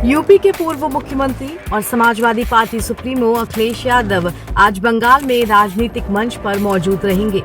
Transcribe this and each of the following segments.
UP के पूर्व मुख्यमंत्री और समाजवादी पार्टी सुप्रीमो अखिलेश यादव आज बंगाल में राजनीतिक मंच पर मौजूद रहेंगे।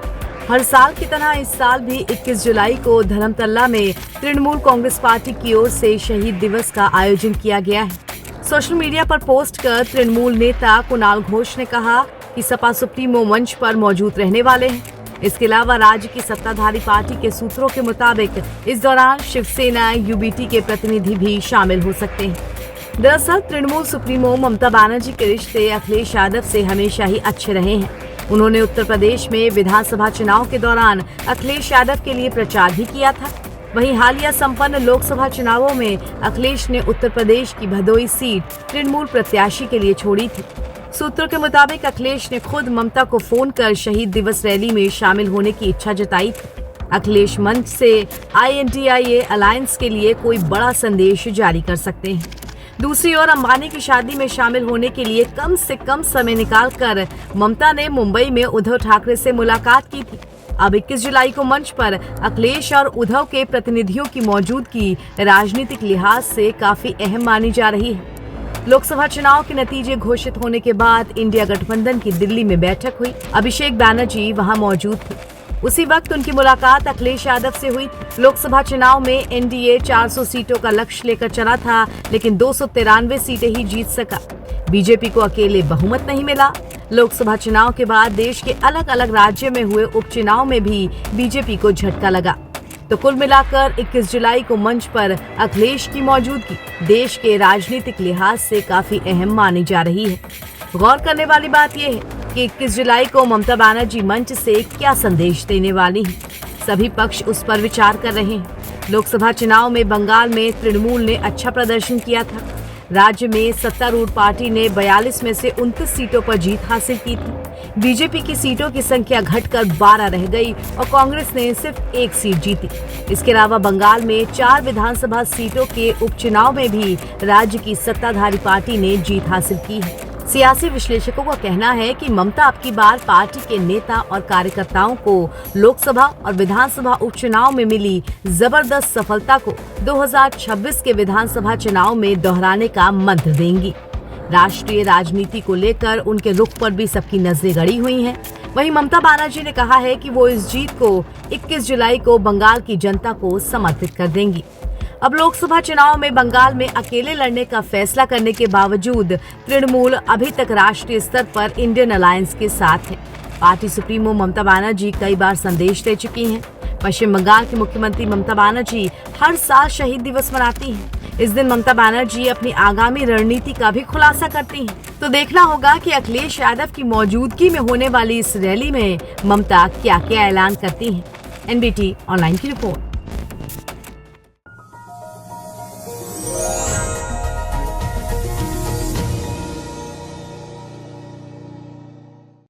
हर साल की तरह इस साल भी 21 जुलाई को धर्मतला में तृणमूल कांग्रेस पार्टी की ओर से शहीद दिवस का आयोजन किया गया है। सोशल मीडिया पर पोस्ट कर तृणमूल नेता कुणाल घोष ने कहा कि सपा सुप्रीमो मंच पर मौजूद रहने वाले हैं। इसके अलावा राज्य की सत्ताधारी पार्टी के सूत्रों के मुताबिक इस दौरान शिवसेना यूबीटी के प्रतिनिधि भी शामिल हो सकते हैं। दरअसल तृणमूल सुप्रीमो ममता बनर्जी के रिश्ते अखिलेश यादव से हमेशा ही अच्छे रहे हैं। उन्होंने उत्तर प्रदेश में विधानसभा चुनाव के दौरान अखिलेश यादव के लिए प्रचार भी किया था। वहीं हालिया संपन्न लोकसभा चुनावों में अखिलेश ने उत्तर प्रदेश की भदोई सीट तृणमूल प्रत्याशी के लिए छोड़ी थी। सूत्रों के मुताबिक अखिलेश ने खुद ममता को फोन कर शहीद दिवस रैली में शामिल होने की इच्छा जताई थी। अखिलेश मंच से INDIA अलायंस के लिए कोई बड़ा संदेश जारी कर सकते हैं। दूसरी ओर अंबानी की शादी में शामिल होने के लिए कम से कम समय निकालकर ममता ने मुंबई में उद्धव ठाकरे से मुलाकात की थी। अब 21 जुलाई को मंच पर अखिलेश और उद्धव के प्रतिनिधियों की मौजूदगी राजनीतिक लिहाज से काफी अहम मानी जा रही है। लोकसभा चुनाव के नतीजे घोषित होने के बाद इंडिया गठबंधन की दिल्ली में बैठक हुई। अभिषेक बैनर्जी वहां मौजूद थे। उसी वक्त उनकी मुलाकात अखिलेश यादव से हुई। लोकसभा चुनाव में NDA 400 सीटों का लक्ष्य लेकर चला था, लेकिन 293 सीटें ही जीत सका। बीजेपी को अकेले बहुमत नहीं मिला। लोकसभा चुनाव के बाद देश के अलग अलग राज्यों में हुए उपचुनाव में भी बीजेपी को झटका लगा। तो कुल मिलाकर 21 जुलाई को मंच पर अखिलेश की मौजूदगी देश के राजनीतिक लिहाज से काफी अहम मानी जा रही है। गौर करने वाली बात यह है कि 21 जुलाई को ममता बनर्जी मंच से क्या संदेश देने वाली है। सभी पक्ष उस पर विचार कर रहे हैं। लोकसभा चुनाव में बंगाल में तृणमूल ने अच्छा प्रदर्शन किया था। राज्य में सत्तारूढ़ पार्टी ने 42 में से 29 सीटों पर जीत हासिल की थी। बीजेपी की सीटों की संख्या घटकर 12 रह गई और कांग्रेस ने सिर्फ 1 सीट जीती। इसके अलावा बंगाल में 4 विधानसभा सीटों के उपचुनाव में भी राज्य की सत्ताधारी पार्टी ने जीत हासिल की है। सियासी विश्लेषकों का कहना है कि ममता अब की बार पार्टी के नेता और कार्यकर्ताओं को लोकसभा और विधानसभा उपचुनाव में मिली जबरदस्त सफलता को 2026 के विधानसभा चुनाव में दोहराने का मंत्र देंगी। राष्ट्रीय राजनीति को लेकर उनके रुख पर भी सबकी नजरें गड़ी हुई हैं। वहीं ममता बनर्जी ने कहा है कि वो इस जीत को 21 जुलाई को बंगाल की जनता को समर्पित कर देंगी। अब लोकसभा चुनाव में बंगाल में अकेले लड़ने का फैसला करने के बावजूद तृणमूल अभी तक राष्ट्रीय स्तर पर इंडियन अलायंस के साथ है। पार्टी सुप्रीमो ममता बनर्जी कई बार संदेश दे चुकी हैं। पश्चिम बंगाल की मुख्यमंत्री ममता बनर्जी हर साल शहीद दिवस मनाती हैं। इस दिन ममता बनर्जी अपनी आगामी रणनीति का भी खुलासा करती हैं। तो देखना होगा कि अखिलेश यादव की मौजूदगी में होने वाली इस रैली में ममता क्या क्या ऐलान करती हैं। NBT ऑनलाइन की रिपोर्ट।